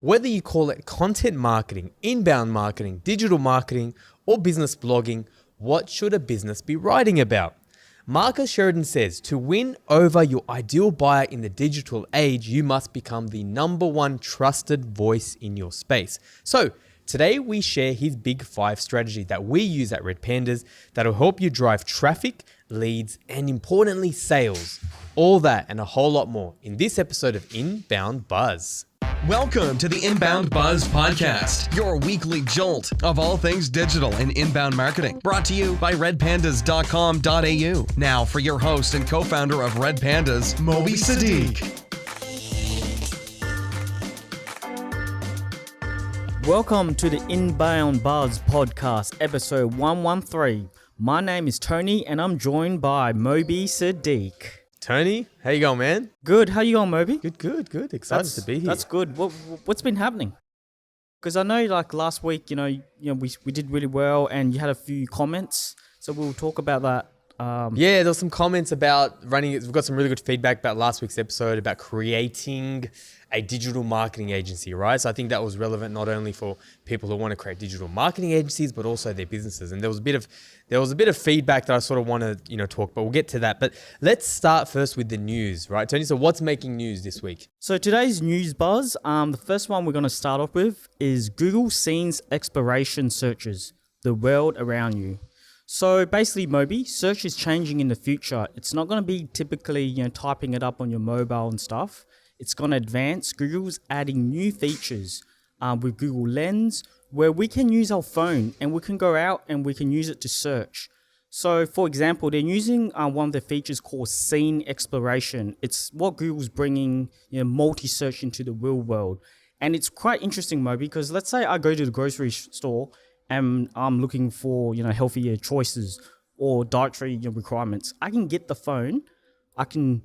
Whether you call it content marketing, inbound marketing, digital marketing, or business blogging, what should a business be writing about? Marcus Sheridan says, to win over your ideal buyer in the digital age, you must become the #1 trusted voice in your space. So today we share his big 5 strategy that we use at RedPandas that'll help you drive traffic, leads, and importantly, sales. All that and a whole lot more in this episode of Inbound Buzz. Welcome to the InboundBuzz podcast, your weekly jolt of all things digital and inbound marketing, brought to you by redpandas.com.au. Now for your host and co-founder of RedPandas, Moby Sadiq. Welcome to the InboundBuzz podcast, episode 113. My name is Tony and I'm joined by Moby Sadiq. Tony, how you going, man? Good. How you going, Moby? Good. Excited to be here. That's good. What's been happening? Because I know, like last week, we did really well, and you had a few comments, so we'll talk about that. Yeah, there was some comments about running. We've got some really good feedback about last week's episode about creating a digital marketing agency, right? So I think that was relevant not only for people who want to create digital marketing agencies, but also their businesses. And there was a bit of feedback that I sort of want to talk, but we'll get to that. But let's start first with the news, right, Tony? So what's making news this week? So today's news buzz, the first one we're going to start off with is Google Scenes Exploration Searches, the world around you. So basically, Moby, search is changing in the future. It's not going to be typically, typing it up on your mobile and stuff. It's going to advance. Google's adding new features with Google Lens, where we can use our phone and we can go out and we can use it to search. So for example, they're using one of the features called Scene Exploration. It's what Google's bringing, multi-search into the real world. And it's quite interesting, Moby, because let's say I go to the grocery store and I'm looking for, healthier choices or dietary requirements. I can get the phone, I can,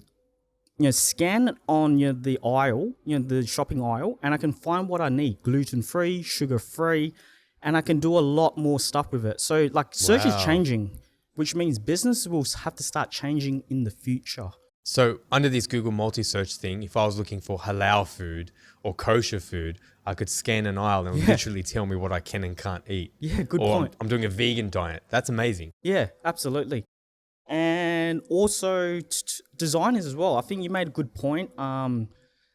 scan it on the aisle, the shopping aisle, and I can find what I need: gluten-free, sugar-free, and I can do a lot more stuff with it. So, search is changing, which means businesses will have to start changing in the future. So under this Google multi-search thing, if I was looking for halal food or kosher food, I could scan an aisle and literally tell me what I can and can't eat. Yeah, good point. I'm doing a vegan diet. That's amazing. Yeah, absolutely. And also designers as well. I think you made a good point.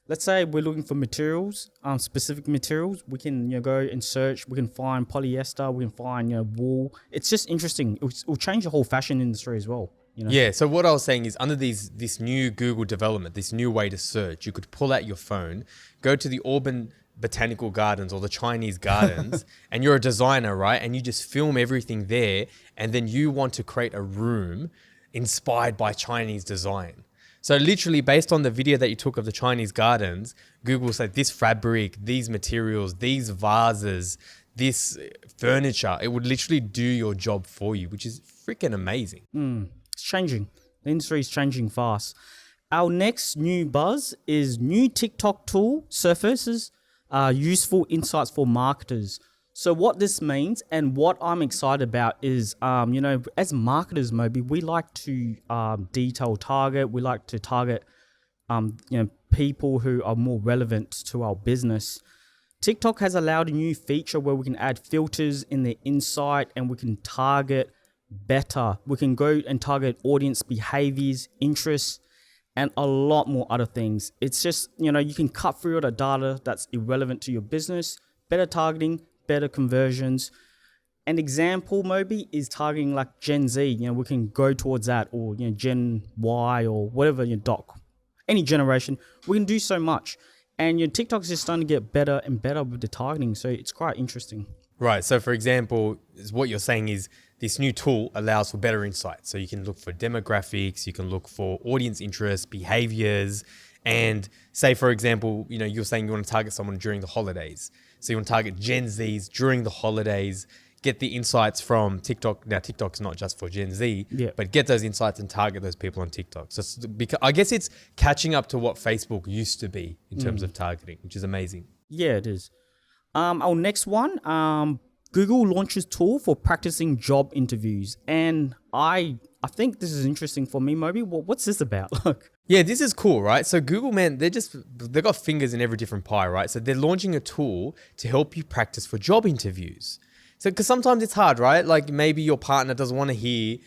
Let's say we're looking for materials, specific materials. We can go and search. We can find polyester. We can find wool. It's just interesting. It will change the whole fashion industry as well. Yeah, so what I was saying is under this new Google development, this new way to search, you could pull out your phone, go to the Auburn Botanical Gardens or the Chinese Gardens, and you're a designer, right? And you just film everything there, and then you want to create a room inspired by Chinese design. So literally based on the video that you took of the Chinese Gardens, Google said this fabric, these materials, these vases, this furniture, it would literally do your job for you, which is freaking amazing. It's changing. The industry is changing fast. Our next new buzz is new TikTok tool surfaces useful insights for marketers. So what this means and what I'm excited about is, as marketers, maybe we like to detail target. We like to target, people who are more relevant to our business. TikTok has allowed a new feature where we can add filters in the insight and we can target better. We can go and target audience behaviors, interests, and a lot more other things. It's just, you can cut through all the data that's irrelevant to your business, better targeting, better conversions. An example, Moby, is targeting like Gen Z. We can go towards that, or Gen Y or whatever, any generation. We can do so much. And TikTok's just starting to get better and better with the targeting. So it's quite interesting. Right. So for example, what you're saying is this new tool allows for better insights. So you can look for demographics, you can look for audience interests, behaviors, and say, for example, you're saying you want to target someone during the holidays. So you want to target Gen Zs during the holidays, get the insights from TikTok. Now, TikTok's not just for Gen Z, but get those insights and target those people on TikTok. So I guess it's catching up to what Facebook used to be in terms of targeting, which is amazing. Yeah, it is. Our next one, Google launches tool for practicing job interviews. And I think this is interesting for me, Moby. What's this about? Yeah, this is cool, right? So Google, man, they've got fingers in every different pie, right? So they're launching a tool to help you practice for job interviews. So, because sometimes it's hard, right? Like maybe your partner doesn't want to hear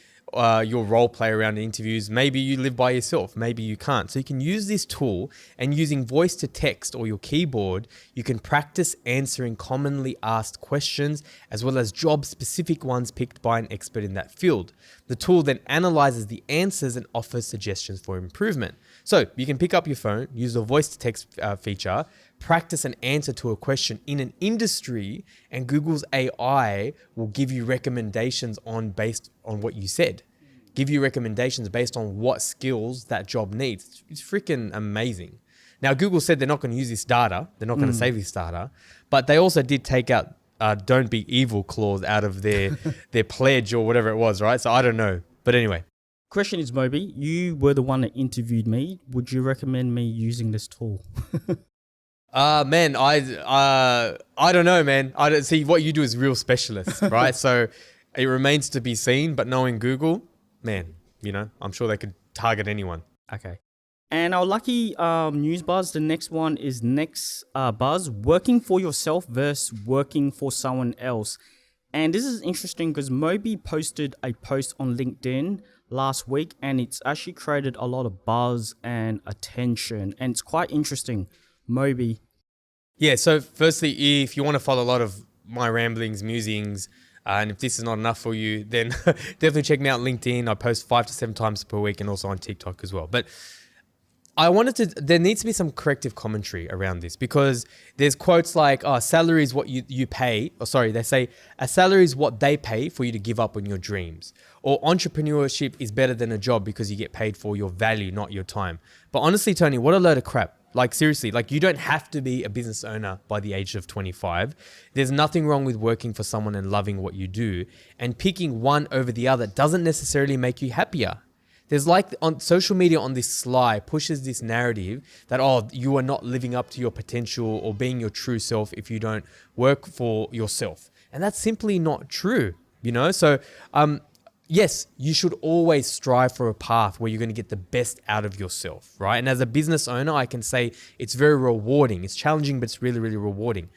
your role play around in interviews. Maybe you live by yourself. Maybe you can't. So you can use this tool, and using voice to text or your keyboard, you can practice answering commonly asked questions as well as job specific ones picked by an expert in that field. The tool then analyzes the answers and offers suggestions for improvement. So you can pick up your phone, use the voice to text feature, practice an answer to a question in an industry, and Google's AI will give you recommendations based on what you said. Give you recommendations based on what skills that job needs. It's freaking amazing. Now, Google said they're not going to use this data. They're not going to save this data, but they also did take out "don't be evil" clause out of their pledge or whatever it was, right? So I don't know, but anyway. Question is, Moby, you were the one that interviewed me. Would you recommend me using this tool? Man, I don't know, man. I don't see what you do is real specialist, right? So it remains to be seen, but knowing Google, man, I'm sure they could target anyone. Okay. And our lucky news buzz, the next one is buzz, working for yourself versus working for someone else. And this is interesting because Moby posted a post on LinkedIn last week, and it's actually created a lot of buzz and attention, and it's quite interesting. Moby. Yeah, so firstly, if you want to follow a lot of my ramblings, musings, and if this is not enough for you, then definitely check me out on LinkedIn. I post 5 to 7 times per week, and also on TikTok as well. But there needs to be some corrective commentary around this, because there's quotes like, salary is what you pay. Or sorry, they say a salary is what they pay for you to give up on your dreams. Or entrepreneurship is better than a job because you get paid for your value, not your time. But honestly, Tony, what a load of crap. Like seriously, like you don't have to be a business owner by the age of 25. There's nothing wrong with working for someone and loving what you do. And picking one over the other doesn't necessarily make you happier. There's on social media on this sly pushes this narrative that, you are not living up to your potential or being your true self if you don't work for yourself. And that's simply not true, So, yes, you should always strive for a path where you're going to get the best out of yourself, right? And as a business owner, I can say it's very rewarding. It's challenging, but it's really, really rewarding.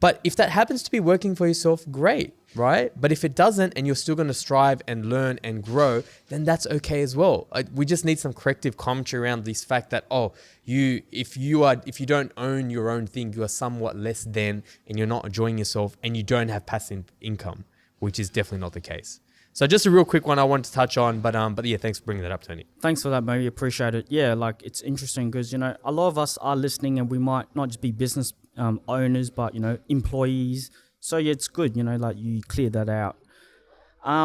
But if that happens to be working for yourself, great, right? But if it doesn't, and you're still going to strive and learn and grow, then that's okay as well. We just need some corrective commentary around this fact that, if you don't own your own thing, you are somewhat less than, and you're not enjoying yourself, and you don't have passive income, which is definitely not the case. So just a real quick one I wanted to touch on, but yeah, thanks for bringing that up, Tony. Thanks for that, Moby. Appreciate it. Yeah, it's interesting because, a lot of us are listening, and we might not just be business owners, but, employees. So yeah, it's good, you clear that out.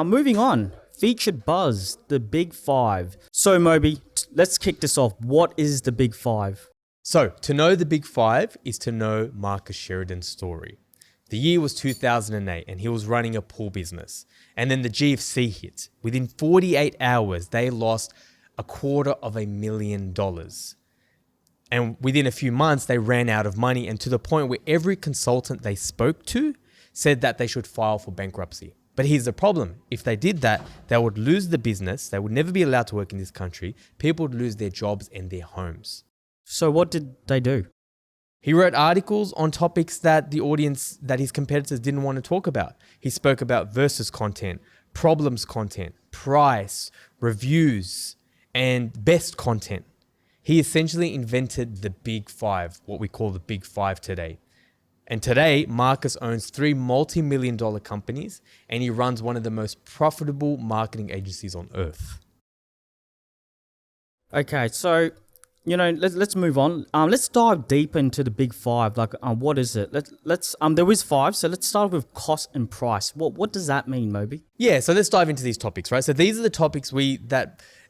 Moving on, featured buzz, the Big Five. So Moby, let's kick this off. What is the Big Five? So to know the Big Five is to know Marcus Sheridan's story. The year was 2008 and he was running a pool business. And then the GFC hit. Within 48 hours, they lost $250,000. And within a few months, they ran out of money, and to the point where every consultant they spoke to said that they should file for bankruptcy. But here's the problem. If they did that, they would lose the business. They would never be allowed to work in this country. People would lose their jobs and their homes. So what did they do? He wrote articles on topics that the audience, that his competitors didn't want to talk about. He spoke about versus content, problems content, price, reviews, and best content. He essentially invented the Big Five, what we call the Big Five today. And today, Marcus owns 3 multi-million-dollar companies, and he runs one of the most profitable marketing agencies on earth. Okay, so let's move on. Let's dive deep into the Big Five. What is it? Let's there is 5, so let's start with cost and price. What does that mean, Moby? Yeah, so let's dive into these topics, right? So these are the topics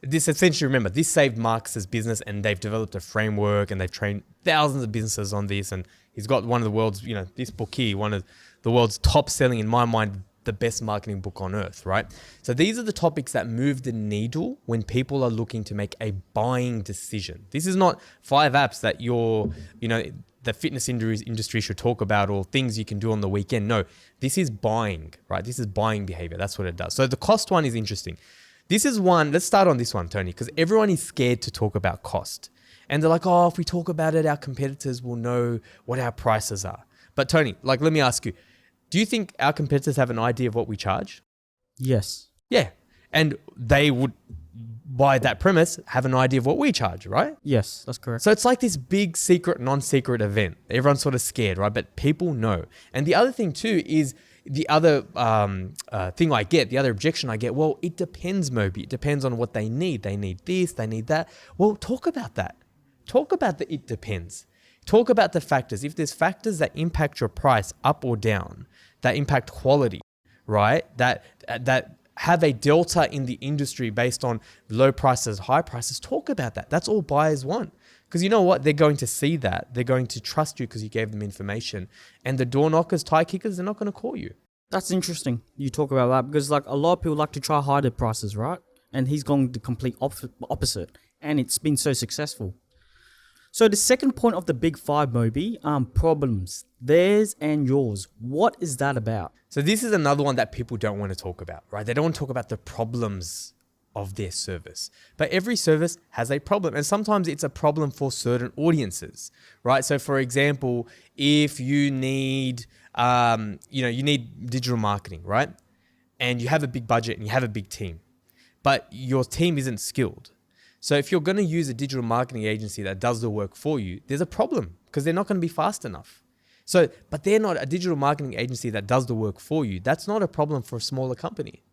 this essentially, remember, this saved Marcus's business, and they've developed a framework, and they've trained thousands of businesses on this, and he's got one of the world's, this book here, one of the world's top selling, in my mind, the best marketing book on earth, right? So these are the topics that move the needle when people are looking to make a buying decision. This is not 5 apps that the fitness industry should talk about, or things you can do on the weekend. No, this is buying, right? This is buying behavior. That's what it does. So the cost one is interesting. This is one, let's start on this one, Tony, because everyone is scared to talk about cost. And they're like, oh, if we talk about it, our competitors will know what our prices are. But Tony, like, let me ask you, do you think our competitors have an idea of what we charge? Yes. Yeah. And they would, by that premise, have an idea of what we charge, right? Yes, that's correct. So it's like this big secret, non-secret event. Everyone's sort of scared, right? But people know. And the other thing too is the other thing I get, the other objection I get, well, it depends, Moby. It depends on what they need. They need this, they need that. Well, talk about that. Talk about the it depends. Talk about the factors. If there's factors that impact your price up or down, that impact quality, right? That have a delta in the industry based on low prices, high prices, talk about that. That's all buyers want. Because you know what? They're going to see that. They're going to trust you because you gave them information. And the door knockers, tie kickers, they're not going to call you. That's interesting you talk about that because like a lot of people like to try higher prices, right? And he's going the complete opposite. And it's been so successful. So the second point of the big five, Moby, problems, theirs and yours. What is that about? So this is another one that people don't want to talk about, right? They don't want to talk about the problems of their service. But every service has a problem. And sometimes it's a problem for certain audiences, right? So for example, if you need, you need digital marketing, right? And you have a big budget and you have a big team, but your team isn't skilled. So if you're going to use a digital marketing agency that does the work for you, there's a problem because they're not going to be fast enough. So, but they're not a digital marketing agency that does the work for you. That's not a problem for a smaller company,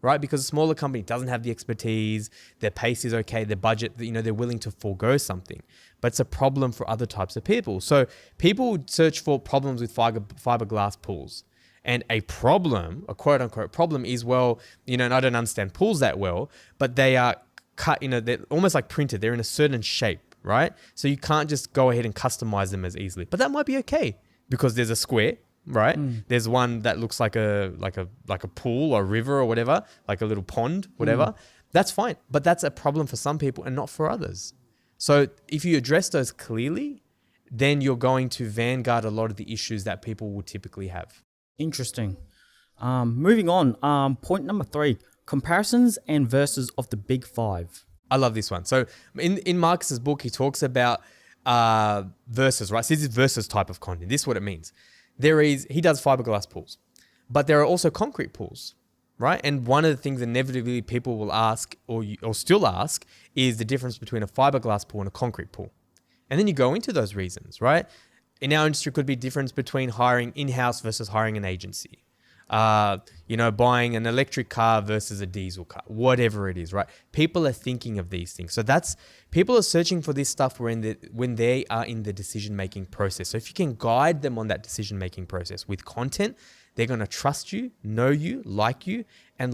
right? Because a smaller company doesn't have the expertise, their pace is okay, their budget, they're willing to forego something. But it's a problem for other types of people. So people search for problems with fiberglass pools. And a problem, a quote unquote problem is, well, and I don't understand pools that well, but they are cut, they're almost like printed. They're in a certain shape, right? So you can't just go ahead and customize them as easily. But that might be okay because there's a square, right? There's one that looks like a pool or river or whatever, like a little pond, whatever. That's fine. But that's a problem for some people and not for others. So if you address those clearly, then you're going to vanguard a lot of the issues that people will typically have. Interesting. Moving on. Point number 3. Comparisons and verses of the big five. I love this one. So in Marcus's book, he talks about verses, right? So this is verses type of content. This is what it means. He does fiberglass pools, but there are also concrete pools, right? And one of the things inevitably people will ask or still ask is the difference between a fiberglass pool and a concrete pool. And then you go into those reasons, right? In our industry, could be difference between hiring in-house versus hiring an agency. Buying an electric car versus a diesel car, whatever it is, right? People are thinking of these things. So people are searching for this stuff when they are in the decision-making process. So if you can guide them on that decision-making process with content, they're going to trust you, know you, like you, and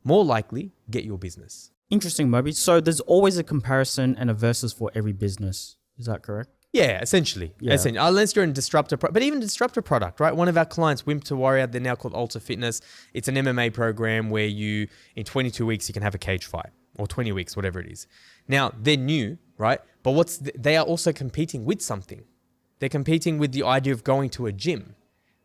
more likely, get your business. Interesting, Moby. So there's always a comparison and a versus for every business. Is that correct? Yeah, essentially. Unless you're in disruptor, but even disruptor product, right? One of our clients, Wimp to Warrior, they're now called Ultra Fitness. It's an MMA program where in 22 weeks, you can have a cage fight, or 20 weeks, whatever it is. Now, they're new, right? But they are also competing with something. They're competing with the idea of going to a gym,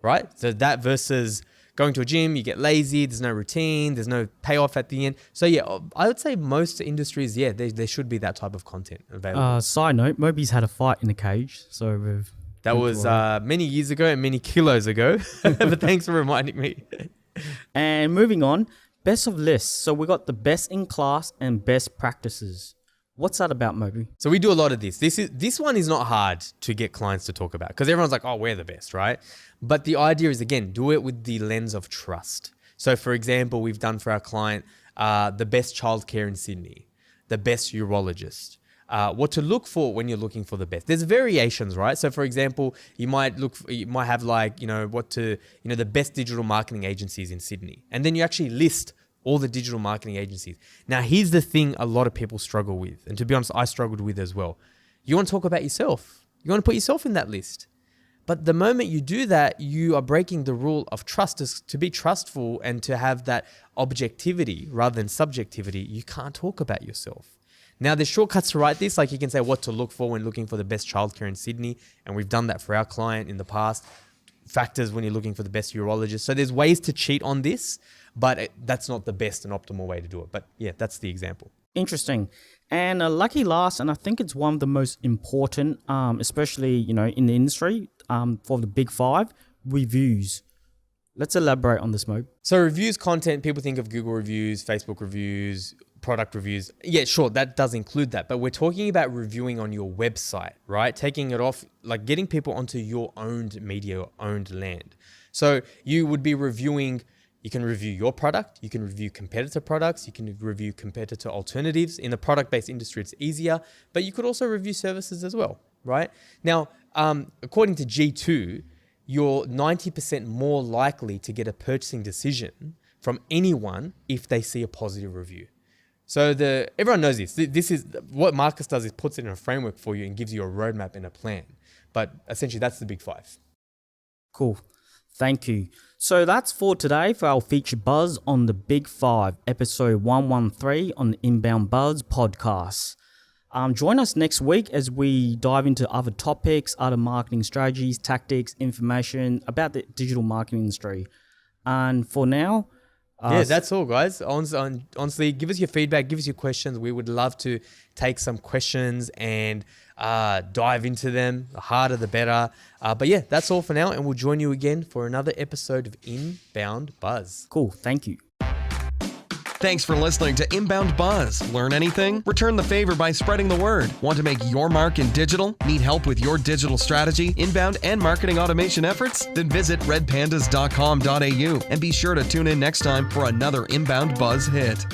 right? So that versus going to a gym, you get lazy, there's no routine, there's no payoff at the end. So yeah, I would say most industries, there should be that type of content available. Side note, Moby's had a fight in a cage. So that was many years ago and many kilos ago, but thanks for reminding me. And moving on, best of lists. So we got the best in class and best practices. What's that about, Moby? So we do a lot of this. This one is not hard to get clients to talk about because everyone's like, oh, we're the best, right? But the idea is, again, do it with the lens of trust. So for example, we've done for our client, the best childcare in Sydney, the best urologist, what to look for when you're looking for the best. There's variations, right? So for example, you might have the best digital marketing agencies in Sydney. And then you actually list all the digital marketing agencies. Now, here's the thing a lot of people struggle with. And to be honest, I struggled with as well. You want to talk about yourself. You want to put yourself in that list. But the moment you do that, you are breaking the rule of trust. To be trustful and to have that objectivity rather than subjectivity, you can't talk about yourself. Now, there's shortcuts to write this. Like you can say what to look for when looking for the best childcare in Sydney. And we've done that for our client in the past. Factors when you're looking for the best urologist. So there's ways to cheat on this. but that's not the best and optimal way to do it. But yeah, that's the example. Interesting. And lucky last, and I think it's one of the most important, especially, in the industry, for the big five, reviews. Let's elaborate on this, Mo. So reviews content, people think of Google reviews, Facebook reviews, product reviews. Yeah, sure, that does include that. But we're talking about reviewing on your website, right? Taking it off, like getting people onto your owned media, owned land. So you would be reviewing, you can review your product, you can review competitor products, you can review competitor alternatives. In the product-based industry, it's easier, but you could also review services as well, right? Now, according to G2, you're 90% more likely to get a purchasing decision from anyone if they see a positive review. So everyone knows this. This is what Marcus does, is puts it in a framework for you and gives you a roadmap and a plan. But essentially, that's the big five. Cool. Thank you. So that's for today for our feature buzz on the Big Five, episode 113 on the InboundBuzz podcast. Join us next week as we dive into other topics, other marketing strategies, tactics, information about the digital marketing industry. And for now... yeah, that's all, guys. Honestly, give us your feedback, give us your questions. We would love to take some questions and dive into them. The harder, the better. But yeah, that's all for now. And we'll join you again for another episode of InboundBuzz. Cool. Thank you. Thanks for listening to InboundBuzz. Learn anything? Return the favor by spreading the word. Want to make your mark in digital? Need help with your digital strategy, inbound, and marketing automation efforts? Then visit redpandas.com.au and be sure to tune in next time for another InboundBuzz hit.